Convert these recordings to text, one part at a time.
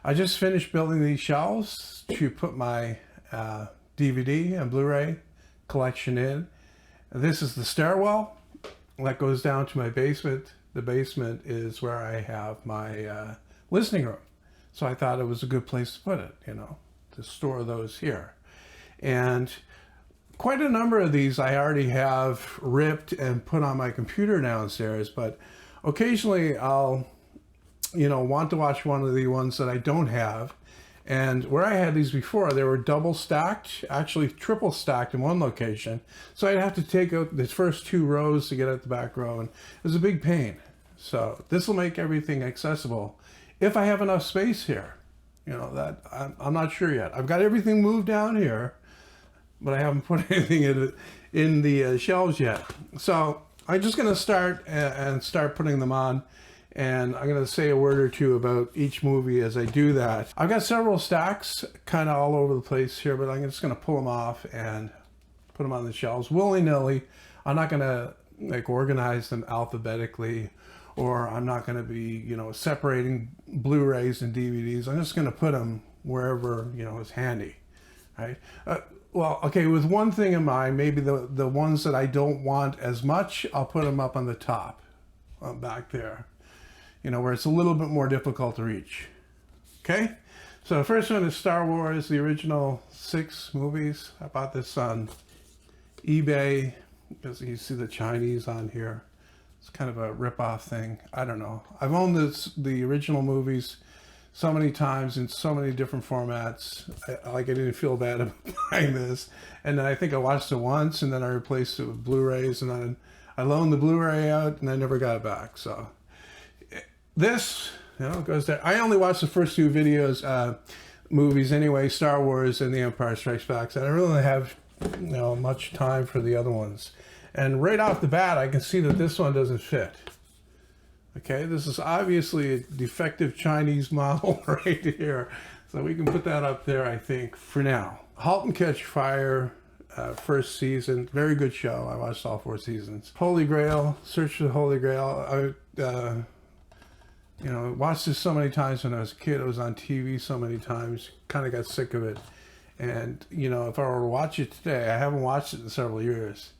I just finished building these shelves to put my DVD and Blu-ray collection in. This is the stairwell that goes down to my basement. The basement is where I have my listening room. So I thought it was a good place to put it, you know, to store those here. And quite a number of these I already have ripped and put on my computer downstairs, but occasionally I'll, you know, want to watch one of the ones that I don't have. And where I had these before, they were double stacked, actually triple stacked in one location. So I'd have to take out the first 2 rows to get at the back row, and it was a big pain. So this will make everything accessible if I have enough space here. You know, that I'm not sure yet. I've got everything moved down here, but I haven't put anything in the shelves yet. So I'm just going to start putting them on, and I'm going to say a word or two about each movie as I do that. I've got several stacks kind of all over the place here, but I'm just going to pull them off and put them on the shelves willy-nilly. I'm not going to like organize them alphabetically, or I'm not going to be, you know, separating Blu-rays and DVDs. I'm just going to put them wherever, you know, is handy, right? Well, okay, with one thing in mind, maybe the ones that I don't want as much, I'll put them up on the top, back there, you know, where it's a little bit more difficult to reach. Okay? So the first one is Star Wars, the original 6 movies. I bought this on eBay because you see the Chinese on here. It's kind of a rip-off thing. I don't know. I've owned the original movies so many times in so many different formats. I didn't feel bad about buying this. And then I think I watched it once, and then I replaced it with Blu-rays, and then I loaned the Blu-ray out, and I never got it back. So this, you know, goes there. I only watched the first 2 videos, movies anyway, Star Wars and The Empire Strikes Back. So I don't really have, you know, much time for the other ones. And right off the bat, I can see that this one doesn't fit. Okay, this is obviously a defective Chinese model right here. So we can put that up there, I think, for now. *Halt and Catch Fire*, first season, very good show. I watched all 4 seasons. *Holy Grail*, *Search for the Holy Grail*. I, you know, watched this so many times when I was a kid. It was on TV so many times. Kind of got sick of it. And, you know, if I were to watch it today, I haven't watched it in several years.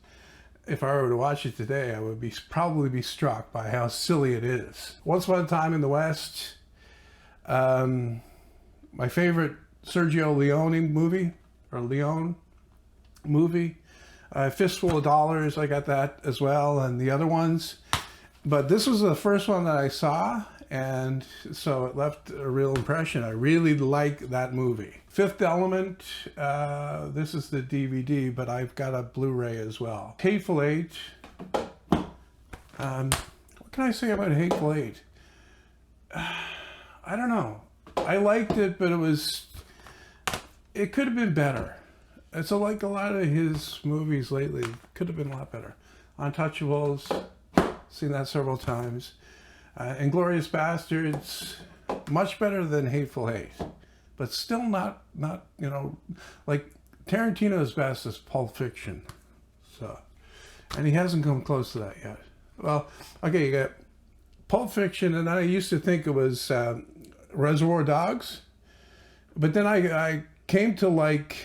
If I were to watch it today, I would probably be struck by how silly it is. *Once Upon a Time in the West*, my favorite Sergio Leone movie, *Fistful of Dollars*, I got that as well, and the other ones. But this was the first one that I saw, and so it left a real impression. I really like that movie. *Fifth Element*, this is the DVD, but I've got a Blu-ray as well. *Hateful Eight*, what can I say about *Hateful Eight*? I don't know. I liked it, but it could have been better. It's like a lot of his movies lately. Could have been a lot better. *Untouchables*, seen that several times. *Inglourious Bastards*, much better than *Hateful Eight*, but still not, you know, like Tarantino's best is *Pulp Fiction*. So, and he hasn't come close to that yet. Well, okay, you got *Pulp Fiction*, and I used to think it was *Reservoir Dogs*, but then I came to like,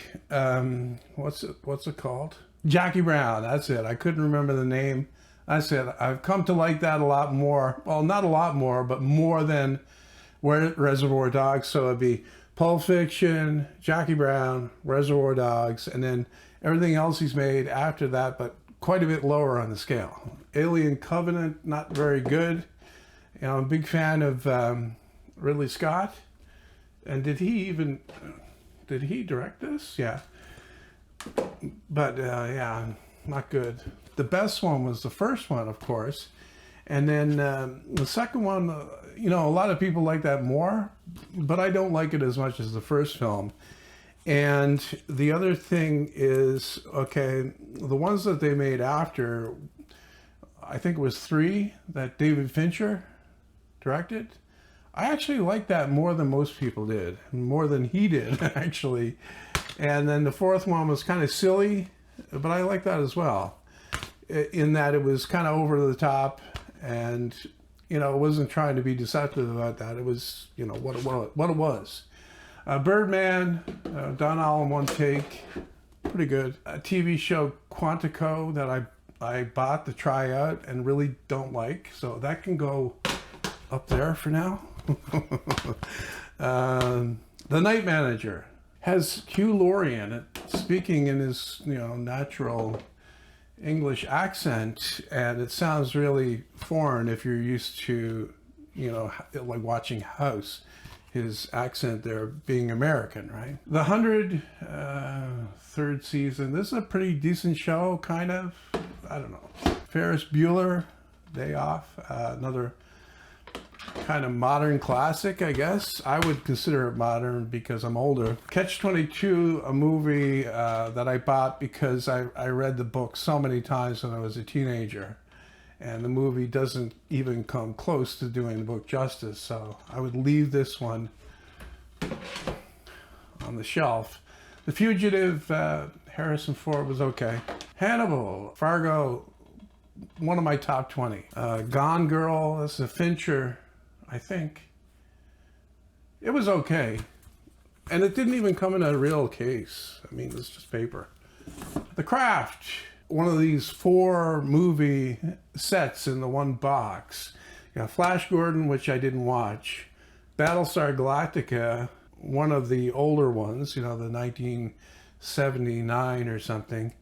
what's it called? *Jackie Brown*, that's it. I couldn't remember the name. I said, I've come to like that a lot more. Well, not a lot more, but more than *Reservoir Dogs*. So it'd be *Pulp Fiction*, *Jackie Brown*, *Reservoir Dogs*, and then everything else he's made after that, but quite a bit lower on the scale. *Alien Covenant*, not very good. You know, I'm a big fan of Ridley Scott. And did he direct this? Yeah. But yeah, not good. The best one was the first one, of course. And then the second one, you know, a lot of people like that more, but I don't like it as much as the first film. And the other thing is, okay, the ones that they made after, I think it was 3 that David Fincher directed. I actually like that more than most people did, more than he did, actually. And then the 4th one was kind of silly, but I like that as well, in that it was kind of over the top, and You know, it wasn't trying to be deceptive about that. It was, you know, what it was. Birdman, done all in one take. Pretty good. A TV show, Quantico, that I bought to try out and really don't like. So that can go up there for now. The Night Manager has Hugh Laurie in it, speaking in his, you know, natural English accent, and it sounds really foreign if you're used to, you know, like watching Heisz, his accent there being American, right? The 100, third season. This is a pretty decent show, kind of. I don't know. Ferris Bueller, Day Off, another kind of modern classic, I guess. I would consider it modern because I'm older. Catch-22, a movie that I bought because I read the book so many times when I was a teenager. And the movie doesn't even come close to doing the book justice. So I would leave this one on the shelf. The Fugitive, Harrison Ford was okay. Hannibal, Fargo, one of my top 20. Gone Girl, that's a Fincher, I think. It was okay. And it didn't even come in a real case. I mean, it's just paper. The Craft, one of these 4 movie sets in the one box. You got Flash Gordon, which I didn't watch. Battlestar Galactica, one of the older ones, you know, the 1979 or something,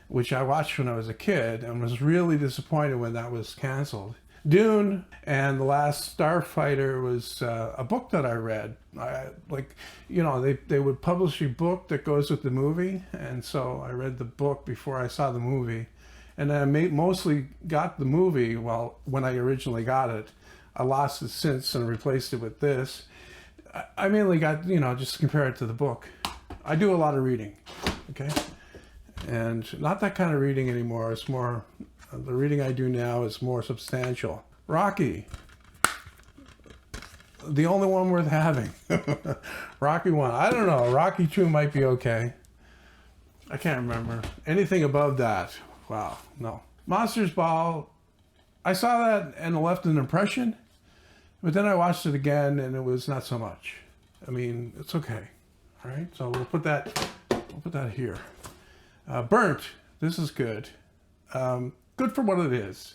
which I watched when I was a kid and was really disappointed when that was canceled. Dune and The Last Starfighter was a book that I read. Like, you know, they would publish a book that goes with the movie, and so I read the book before I saw the movie. And I mostly got the movie, well, when I originally got it. I lost it since and replaced it with this. I mainly got, you know, just compare it to the book. I do a lot of reading, okay? And not that kind of reading anymore. It's more, the reading I do now is more substantial. Rocky, the only one worth having. Rocky 1, I don't know. Rocky 2 might be okay. I can't remember. Anything above that, wow, no. Monsters Ball, I saw that and left an impression, but then I watched it again and it was not so much. I mean, it's okay. All right, so we'll put that here. Burnt, this is good. Good for what it is.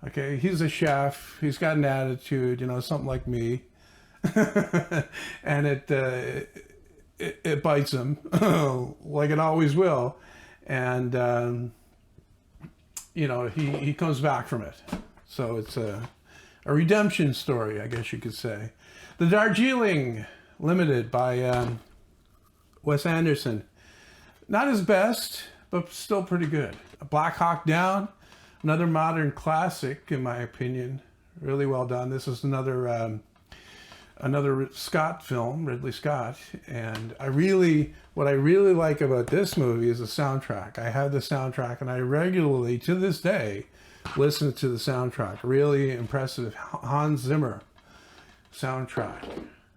Okay, he's a chef. He's got an attitude, you know, something like me, and it bites him like it always will, and you know, he comes back from it. So it's a redemption story, I guess you could say. The Darjeeling Limited by Wes Anderson. Not his best, but still pretty good. Black Hawk Down, another modern classic, in my opinion. Really well done. This is another Scott film, Ridley Scott. And what I really like about this movie is the soundtrack. I have the soundtrack, and I regularly, to this day, listen to the soundtrack. Really impressive Hans Zimmer soundtrack.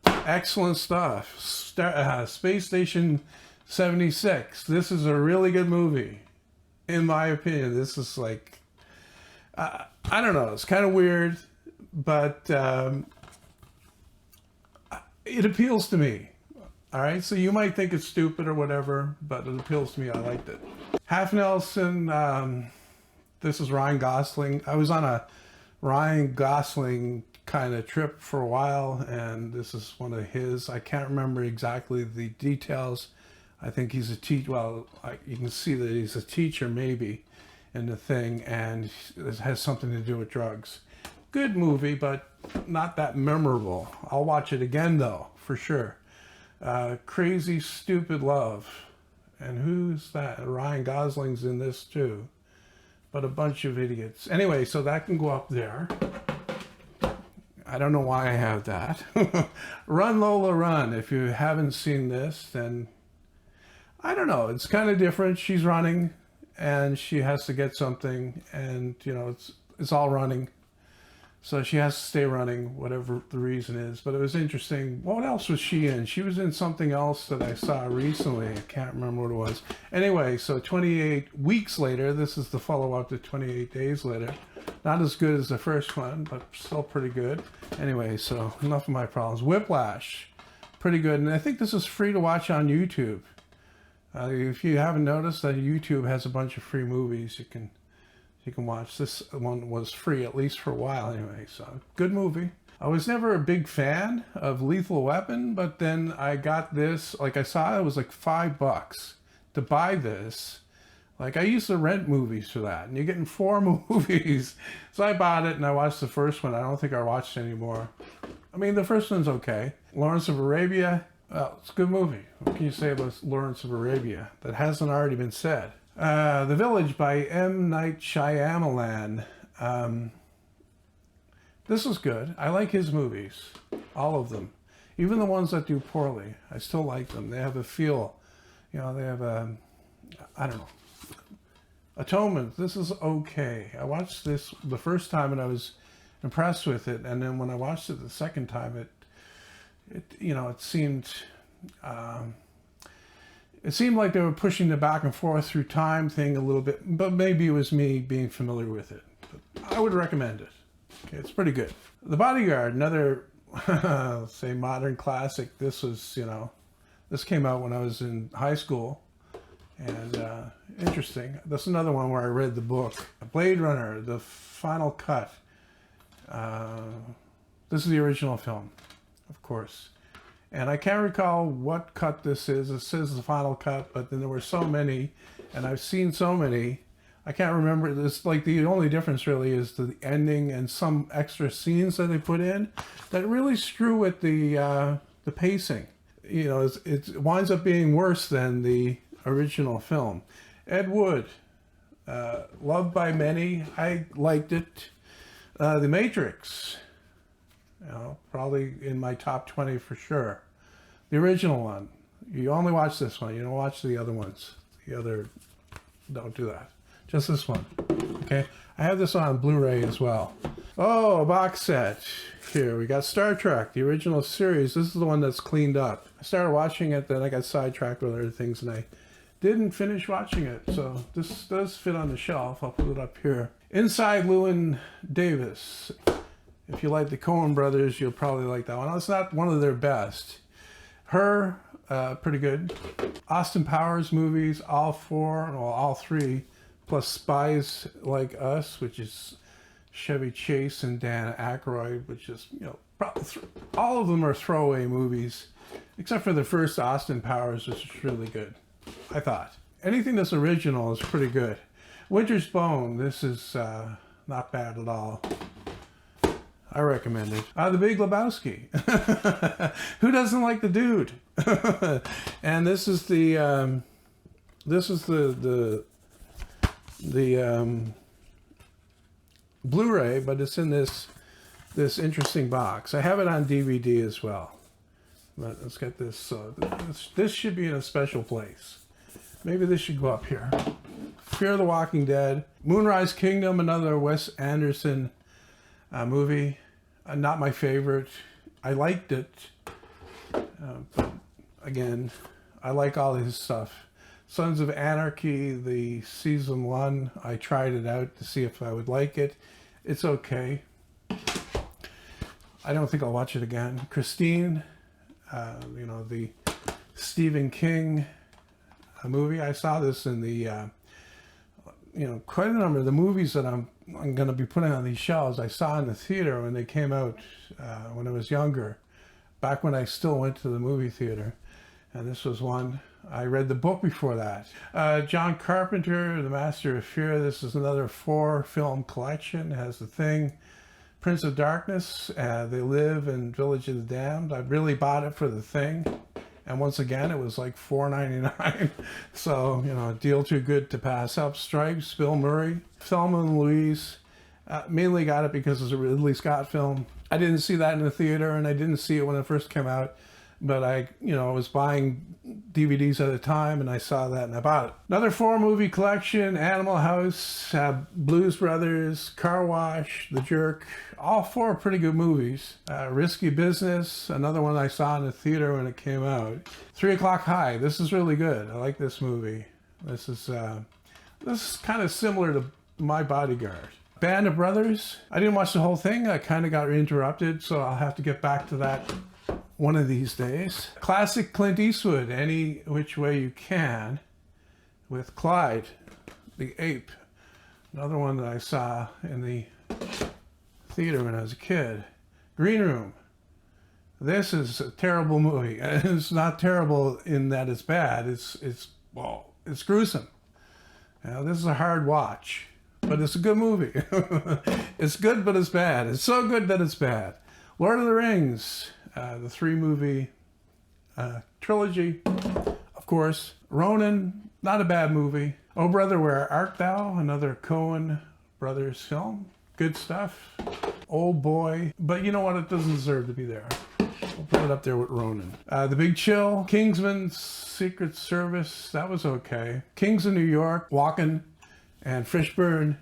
Excellent stuff. Space Station 76. This is a really good movie, in my opinion. This is like, I don't know, it's kind of weird, but it appeals to me. All right, so you might think it's stupid or whatever, but it appeals to me. I liked it. Half Nelson, this is Ryan Gosling. I was on a Ryan Gosling kind of trip for a while, and this is one of his. I can't remember exactly the details. I think he's a teacher. Well, you can see that he's a teacher maybe in the thing, and it has something to do with drugs. Good movie, but not that memorable. I'll watch it again though, for sure. Crazy Stupid Love. And who's that? Ryan Gosling's in this too. But a bunch of idiots. Anyway, so that can go up there. I don't know why I have that. Run Lola Run. If you haven't seen this, then I don't know. It's kind of different. She's running and she has to get something, and you know, it's all running. So she has to stay running, whatever the reason is. But it was interesting. What else was she in? She was in something else that I saw recently. I can't remember what it was. Anyway, so 28 weeks later, this is the follow-up to 28 days later. Not as good as the first one, but still pretty good. Anyway, so enough of my problems. Whiplash, pretty good. And I think this is free to watch on YouTube. If you haven't noticed, that YouTube has a bunch of free movies you can watch. This one was free, at least for a while anyway. So good movie. I was never a big fan of Lethal Weapon, but then I got this. Like, I saw it was like $5 to buy this. Like, I used to rent movies for that, and you're getting 4 movies. So I bought it, and I watched the first one. I don't think I watched it anymore. I mean, the first one's okay. Lawrence of Arabia, well, it's a good movie. What can you say about Lawrence of Arabia that hasn't already been said? The Village by M. Night Shyamalan. This was good. I like his movies, all of them. Even the ones that do poorly, I still like them. They have a feel, you know, they have a, I don't know. Atonement, this is okay. I watched this the first time and I was impressed with it. And then when I watched it the second time, it seemed like they were pushing the back and forth through time thing a little bit, but maybe it was me being familiar with it. But I would recommend it. Okay, it's pretty good. The Bodyguard, another, say, modern classic. This was, this came out when I was in high school. And interesting. That's another one where I read the book. Blade Runner, the final cut. This is the original film, of course. And I can't recall what cut this is. It says the final cut, but then there were so many, and I've seen so many. I can't remember. This, like, the only difference really is the ending and some extra scenes that they put in that really screw with the pacing. It winds up being worse than the original film. Ed Wood, loved by many. I liked it. The Matrix, probably in my top 20 for sure. The original one. You only watch this one. You don't watch the other ones. Don't do that. Just this one. Okay? I have this on Blu-ray as well. Oh, a box set. Here, we got Star Trek, the original series. This is the one that's cleaned up. I started watching it, then I got sidetracked with other things, and I didn't finish watching it. So this does fit on the shelf. I'll put it up here. Inside Llewyn Davis. If you like the Coen brothers, you'll probably like that one. It's not one of their best. Her, pretty good. Austin Powers movies, all 3, plus Spies Like Us, which is Chevy Chase and Dan Aykroyd, which is, all of them are throwaway movies, except for the first Austin Powers, which is really good, I thought. Anything that's original is pretty good. Winter's Bone, this is not bad at all. I recommend it. The Big Lebowski. Who doesn't like the dude? And this is the Blu-ray, but it's in this interesting box. I have it on DVD as well. But let's get this. So this should be in a special place. Maybe this should go up here. Fear the Walking Dead. Moonrise Kingdom, another Wes Anderson movie. Not my favorite. I liked it. But again, I like all his stuff. Sons of Anarchy, the season 1. I tried it out to see if I would like it. It's okay. I don't think I'll watch it again. Christine, the Stephen King movie. I saw this in the, quite a number of the movies that I'm going to be putting on these shelves. I saw in the theater when they came out when I was younger, back when I still went to the movie theater. And this was one. I read the book before that. John Carpenter, The Master of Fear. This is another 4-film collection. It has The Thing, Prince of Darkness, They Live, and Village of the Damned. I really bought it for The Thing. And once again, it was like $4.99. So, a deal too good to pass up. Stripes, Bill Murray, Thelma and Louise. Mainly got it because it's a Ridley Scott film. I didn't see that in the theater, and I didn't see it when it first came out. But I was buying DVDs at a time, and I saw that, and I bought it. Another 4-movie collection: Animal House, Blues Brothers, Car Wash, The Jerk. All 4 pretty good movies. Risky Business, another one I saw in the theater when it came out. 3 O'Clock High. This is really good. I like this movie. This is kind of similar to My Bodyguard. Band of Brothers. I didn't watch the whole thing. I kind of got interrupted, so I'll have to get back to that one of these days. Classic Clint Eastwood, Any Which Way You Can, with Clyde, the ape. Another one that I saw in the theater when I was a kid. Green Room. This is a terrible movie. It's not terrible in that it's bad. It's gruesome. This is a hard watch, but it's a good movie. It's good, but it's bad. It's so good that it's bad. Lord of the Rings, the 3-movie trilogy, of course. Ronin, not a bad movie. Oh Brother, Where Art Thou? Another Coen Brothers film. Good stuff. Old Boy, but you know what? It doesn't deserve to be there. I'll put it up there with Ronin. The Big Chill, Kingsman, Secret Service, that was okay. Kings of New York, Walken, and Fishburne,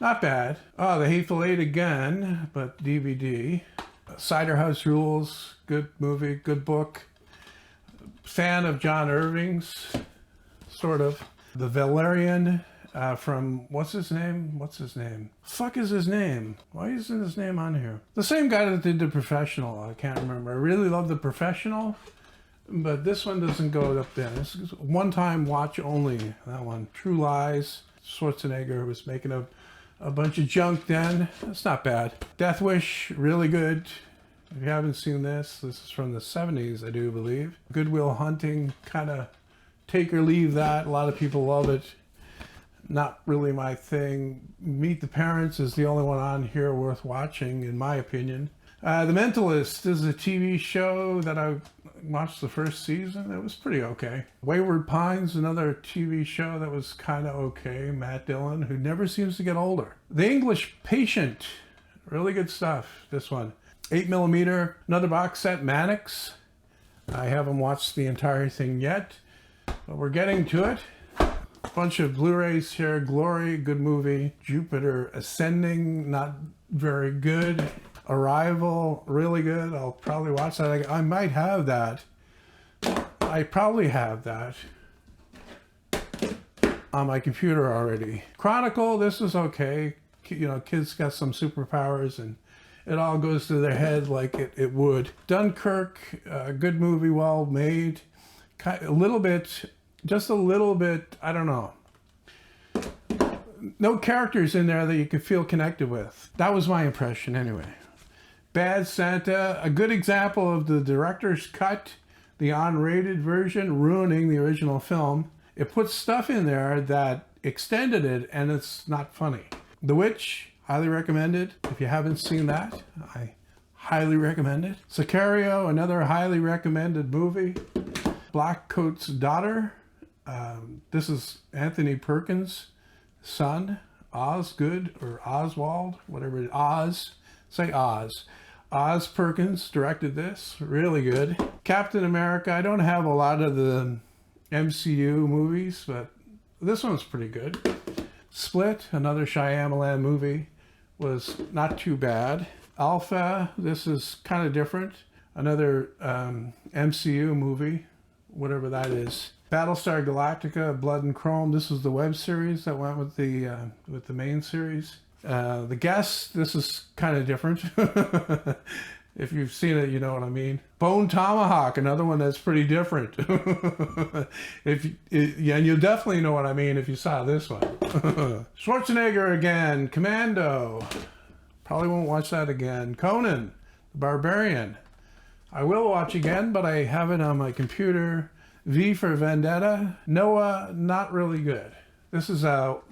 not bad. Oh, The Hateful Eight again, but DVD. Cider House Rules, good movie, good book. Fan of John Irving's, sort of. The Valerian, from, what's his name? Fuck is his name? Why isn't his name on here? The same guy that did The Professional, I can't remember. I really love The Professional, but this one doesn't go up there. This is one-time watch only, that one. True Lies, Schwarzenegger was making a bunch of junk then. That's not bad. Death Wish, really good. If you haven't seen this is from the 70s, I do believe. Good Will Hunting, kind of take or leave that. A lot of people love it. Not really my thing. Meet the Parents is the only one on here worth watching, in my opinion. The Mentalist is a TV show that I watched the first season. It was pretty okay. Wayward Pines, another TV show that was kind of okay. Matt Dillon, who never seems to get older. The English Patient, really good stuff, this one. 8mm, another box set, Mannix. I haven't watched the entire thing yet, but we're getting to it. Bunch of Blu-rays here. Glory, good movie. Jupiter Ascending, not very good. Arrival, really good. I'll probably watch that. I might have that. I probably have that on my computer already. Chronicle, this is okay. You know, kids got some superpowers and it all goes through their head like it would. Dunkirk, good movie, well made. A little bit, just a little bit, I don't know. No characters in there that you could feel connected with. That was my impression anyway. Bad Santa, a good example of the director's cut, the unrated version, ruining the original film. It puts stuff in there that extended it and it's not funny. The Witch, highly recommended. If you haven't seen that, I highly recommend it. Sicario, another highly recommended movie. Blackcoat's Daughter. This is Anthony Perkins' son. Osgood or Oswald, whatever it is. Oz. Say Oz. Oz Perkins directed this. Really good. Captain America. I don't have a lot of the MCU movies, but this one's pretty good. Split, another Shyamalan movie, was not too bad. Alpha, this is kind of different. Another MCU movie, whatever that is. Battlestar Galactica, Blood and Chrome. This is the web series that went with the main series. The Guest, this is kind of different. If you've seen it, you know what I mean. Bone Tomahawk, another one that's pretty different. Yeah, and you'll definitely know what I mean if you saw this one. Schwarzenegger again, Commando. Probably won't watch that again. Conan, the Barbarian. I will watch again, but I have it on my computer. V for Vendetta. Noah, not really good. This is,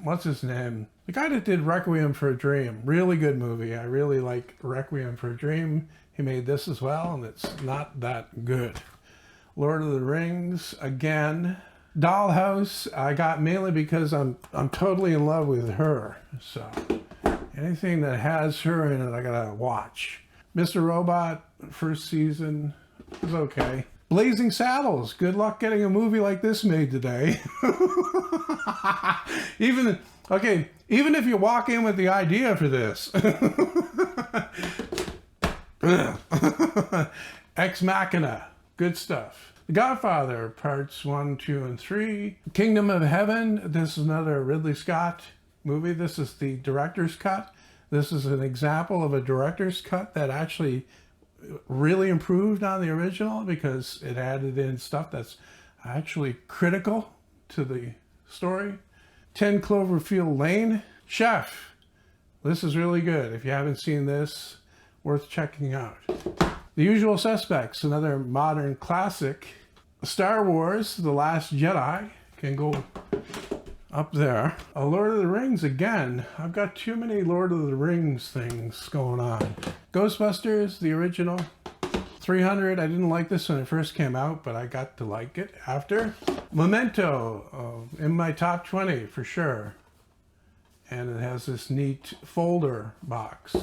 what's his name? The guy that did Requiem for a Dream. Really good movie. I really like Requiem for a Dream. He made this as well, and it's not that good. Lord of the Rings, again. Dollhouse, I got mainly because I'm totally in love with her. So, anything that has her in it, I gotta watch. Mr. Robot, first season, was okay. Blazing Saddles, good luck getting a movie like this made today. Even if you walk in with the idea for this. Ex Machina, good stuff. The Godfather, parts 1, 2, and 3. Kingdom of Heaven, this is another Ridley Scott movie. This is the director's cut. This is an example of a director's cut that actually really improved on the original because it added in stuff that's actually critical to the story. 10 Cloverfield Lane. Chef. This is really good. If you haven't seen this, worth checking out. The Usual Suspects, another modern classic. Star Wars, The Last Jedi, can go up there. A Lord of the Rings again. I've got too many Lord of the Rings things going on. Ghostbusters, the original. 300, I didn't like this when it first came out, but I got to like it after. Memento, in my top 20 for sure. And it has this neat folder box.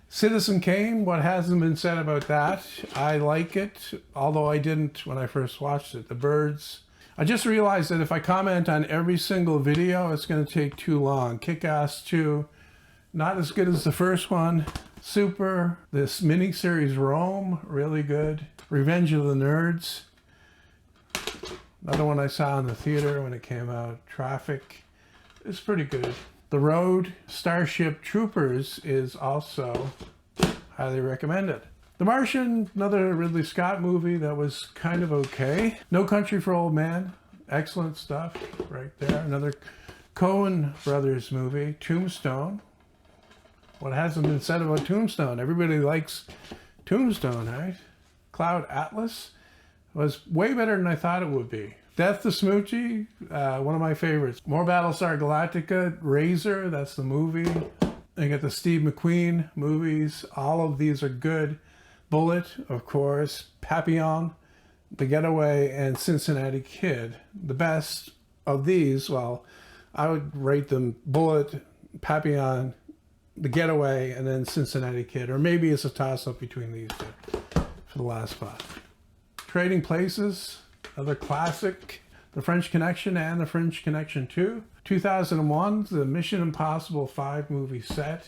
Citizen Kane, what hasn't been said about that? I like it, although I didn't when I first watched it. The birds. I just realized that if I comment on every single video, it's going to take too long. Kick-Ass 2, not as good as the first one. Super. This miniseries Rome, really good. Revenge of the Nerds. Another one I saw in the theater when it came out. Traffic. It's pretty good. The Road, Starship Troopers is also highly recommended. The Martian, another Ridley Scott movie that was kind of okay. No Country for Old Men, excellent stuff right there. Another Coen Brothers movie, Tombstone. What hasn't been said about Tombstone? Everybody likes Tombstone, right? Cloud Atlas was way better than I thought it would be. Death to Smoochie, one of my favorites. More Battlestar Galactica, Razor, that's the movie. I got the Steve McQueen movies. All of these are good. Bullet, of course. Papillon, The Getaway, and Cincinnati Kid. The best of these, well, I would rate them Bullet, Papillon, The Getaway, and then Cincinnati Kid. Or maybe it's a toss-up between these two for the last spot. Trading Places, another classic. The French Connection and The French Connection 2. 2001, the Mission Impossible 5 movie set.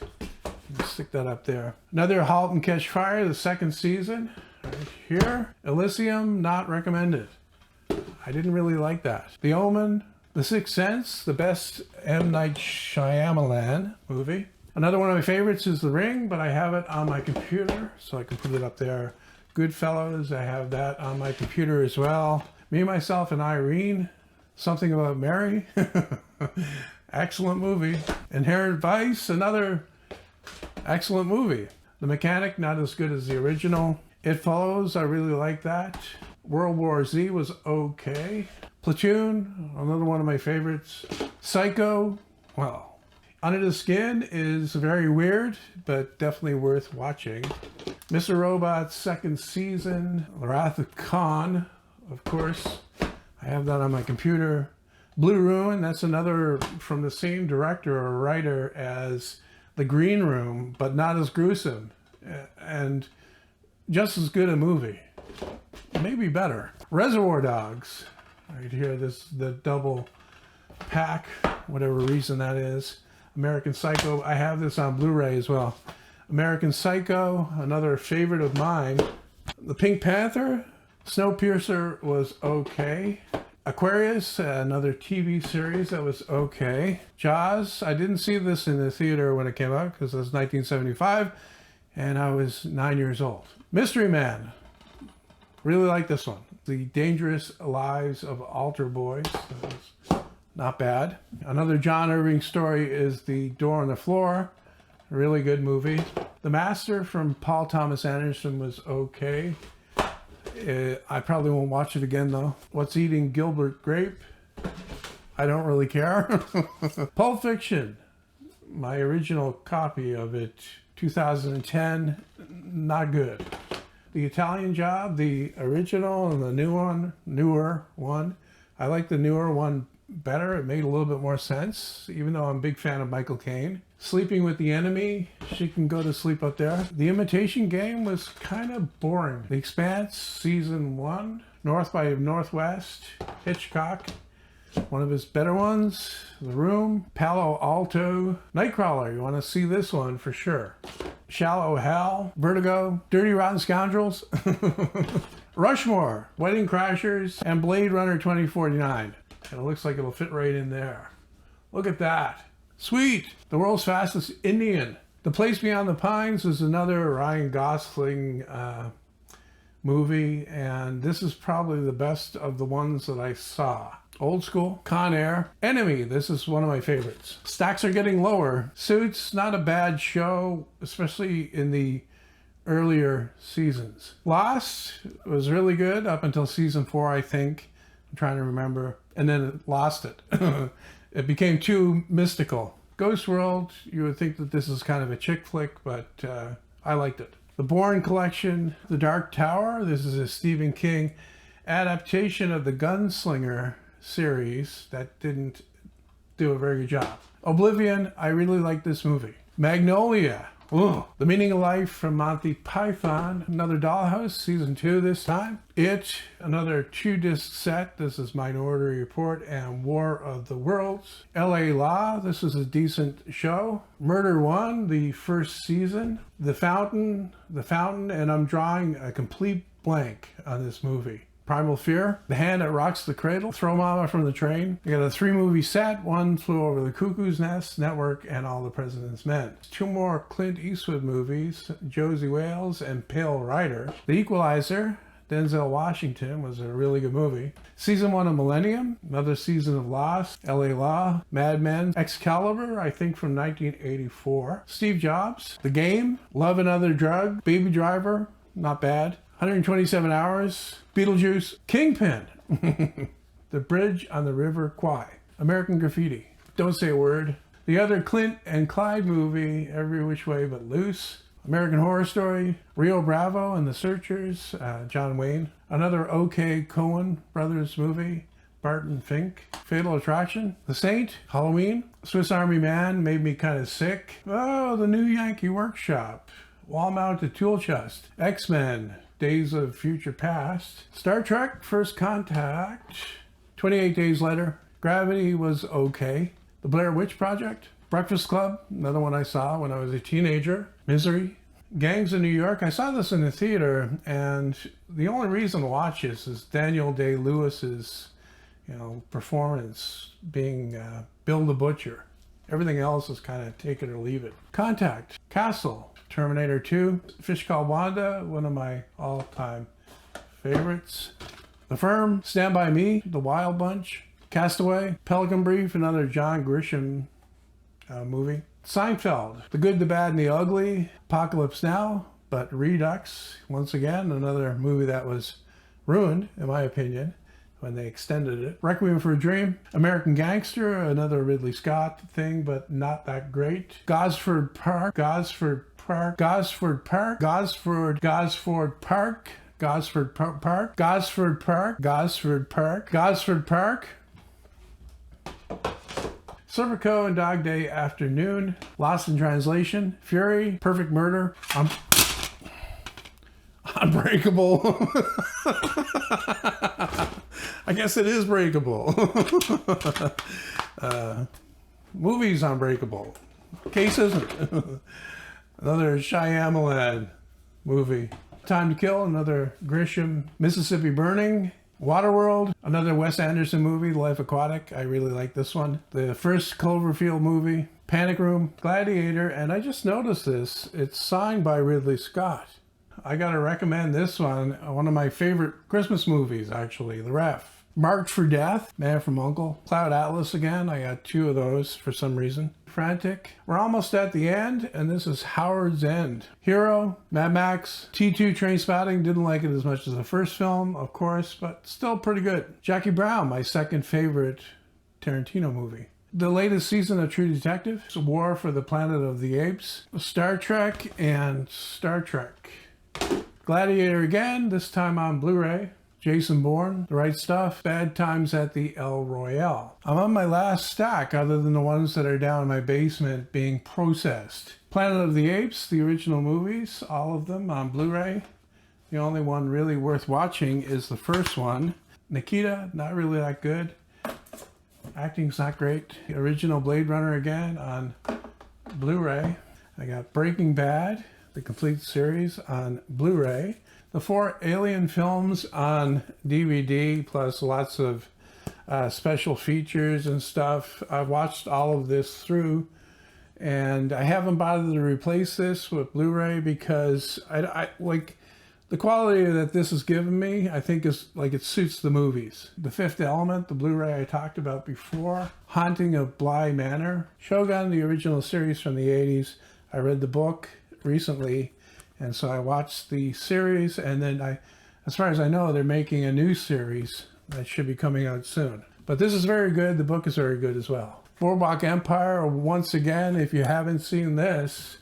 Stick that up there. Another Halt and Catch Fire, the second season. Right here. Elysium, not recommended. I didn't really like that. The Omen, The Sixth Sense, the best M. Night Shyamalan movie. Another one of my favorites is The Ring, but I have it on my computer, so I can put it up there. Goodfellas, I have that on my computer as well. Me, Myself, and Irene, Something About Mary. Excellent movie. Inherent Vice, another excellent movie. The Mechanic, not as good as the original. It Follows, I really like that. World War Z was okay. Platoon, another one of my favorites. Psycho, well, Under the Skin is very weird, but definitely worth watching. Mr. Robot's second season. The Wrath of Khan, of course. I have that on my computer. Blue Ruin, that's another from the same director or writer as The Green Room, but not as gruesome. And just as good a movie. Maybe better. Reservoir Dogs. Right here, this is the double pack, whatever reason that is. American Psycho, I have this on Blu-ray as well. American Psycho, another favorite of mine. The Pink Panther, Snowpiercer was okay. Aquarius, another TV series that was okay. Jaws, I didn't see this in the theater when it came out because it was 1975 and I was 9 years old. Mystery Man, really like this one. The Dangerous Lives of Altar Boys, that was not bad. Another John Irving story is The Door on the Floor, a really good movie. The Master from Paul Thomas Anderson was okay. I probably won't watch it again though. What's Eating Gilbert Grape? I don't really care. Pulp Fiction, my original copy of it, 2010, not good. The Italian Job, the original and the newer one. I like the newer one better. It made a little bit more sense, even though I'm a big fan of Michael Caine. Sleeping with the Enemy, she can go to sleep up there. The Imitation Game was kind of boring. The Expanse, season 1. North by Northwest, Hitchcock, one of his better ones. The Room, Palo Alto. Nightcrawler, you want to see this one for sure. Shallow Hell, Vertigo, Dirty Rotten Scoundrels, Rushmore, Wedding Crashers, and Blade Runner 2049. And it looks like it'll fit right in there. Look at that. Sweet. The World's Fastest Indian. The Place Beyond the Pines is another Ryan Gosling movie, and this is probably the best of the ones that I saw. Old School, Con Air, Enemy. This is one of my favorites. Stacks are getting lower. Suits, not a bad show, especially in the earlier seasons. Lost was really good up until season 4, I think. I'm trying to remember. And then it lost it. It became too mystical. Ghost World, you would think that this is kind of a chick flick, but I liked it. The Bourne Collection, The Dark Tower. This is a Stephen King adaptation of the Gunslinger series that didn't do a very good job. Oblivion, I really like this movie. Magnolia, ooh. The Meaning of Life from Monty Python, another Dollhouse, season 2 this time. It, another 2-disc set. This is Minority Report and War of the Worlds. LA Law, this is a decent show. Murder One, the first season. The Fountain, and I'm drawing a complete blank on this movie. Primal Fear, The Hand That Rocks the Cradle, Throw Mama from the Train. We got a 3-movie set, One Flew Over the Cuckoo's Nest, Network, and All the President's Men. 2 more Clint Eastwood movies, Josie Wales and Pale Rider. The Equalizer, Denzel Washington, was a really good movie. Season 1 of Millennium, another season of Lost, LA Law, Mad Men, Excalibur, I think from 1984. Steve Jobs, The Game, Love and Other Drug, Baby Driver, not bad. 127 Hours, Beetlejuice, Kingpin, The Bridge on the River Kwai, American Graffiti, Don't Say a Word, the other Clint and Clyde movie, Every Which Way But Loose, American Horror Story, Rio Bravo and the Searchers, John Wayne, another OK Coen Brothers movie, Barton Fink, Fatal Attraction, The Saint, Halloween, Swiss Army Man made me kind of sick. Oh, The New Yankee Workshop, Wall-Mounted Tool Chest, X-Men, Days of Future Past, Star Trek, First Contact, 28 Days Later, Gravity was okay, The Blair Witch Project, Breakfast Club, another one I saw when I was a teenager, Misery, Gangs of New York. I saw this in the theater, and the only reason to watch this is Daniel Day-Lewis's, performance being Bill the Butcher. Everything else is kind of take it or leave it. Contact, Castle, Terminator 2, Fish Called Wanda, one of my all-time favorites. The Firm, Stand By Me, The Wild Bunch, Castaway, Pelican Brief, another John Grisham movie. Seinfeld, The Good, the Bad, and the Ugly, Apocalypse Now, but Redux, once again, another movie that was ruined, in my opinion, when they extended it. Requiem for a Dream, American Gangster, another Ridley Scott thing, but not that great. Gosford Park, Gosford Park, Gosford Park, Gosford, Gosford Park, Gosford Park, Gosford Park, Gosford Park, Gosford Park. Serpico and Dog Day Afternoon, Lost in Translation, Fury, Perfect Murder, Unbreakable. I guess it is breakable. Movies Unbreakable. Case isn't. Another Shyamalan movie. Time to Kill, another Grisham. Mississippi Burning. Waterworld, another Wes Anderson movie, Life Aquatic. I really like this one. The first Cloverfield movie. Panic Room, Gladiator, and I just noticed this. It's signed by Ridley Scott. I gotta recommend this one of my favorite Christmas movies, actually, The Ref. Marked for Death, Man from U.N.C.L.E. Cloud Atlas again, I got 2 of those for some reason. Frantic. We're almost at the end, and this is Howard's End. Hero, Mad Max, T2 Trainspotting, didn't like it as much as the first film, of course, but still pretty good. Jackie Brown, my second favorite Tarantino movie. The latest season of True Detective, War for the Planet of the Apes, Star Trek, and Star Trek. Gladiator again, this time on Blu-ray. Jason Bourne, The Right Stuff, Bad Times at the El Royale. I'm on my last stack other than the ones that are down in my basement being processed. Planet of the Apes, the original movies, all of them on Blu-ray. The only one really worth watching is the first one. Nikita, not really that good. Acting's not great. The original Blade Runner again on Blu-ray. I got Breaking Bad, the complete series on Blu-ray. The 4 Alien films on DVD, plus lots of special features and stuff. I watched all of this through, and I haven't bothered to replace this with Blu-ray because I like the quality that this has given me. I think is like it suits the movies. The Fifth Element, the Blu-ray I talked about before, Haunting of Bly Manor, Shogun, the original series from the 80s. I read the book recently, and so I watched the series, and then as far as I know, they're making a new series that should be coming out soon. But this is very good. The book is very good as well. Boardwalk Empire, once again, if you haven't seen this,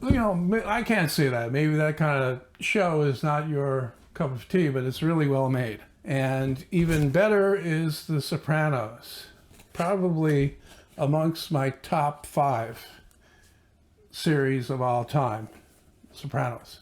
you know, I can't say that. Maybe that kind of show is not your cup of tea, but it's really well made. And even better is The Sopranos. Probably amongst my top 5 series of all time. Sopranos.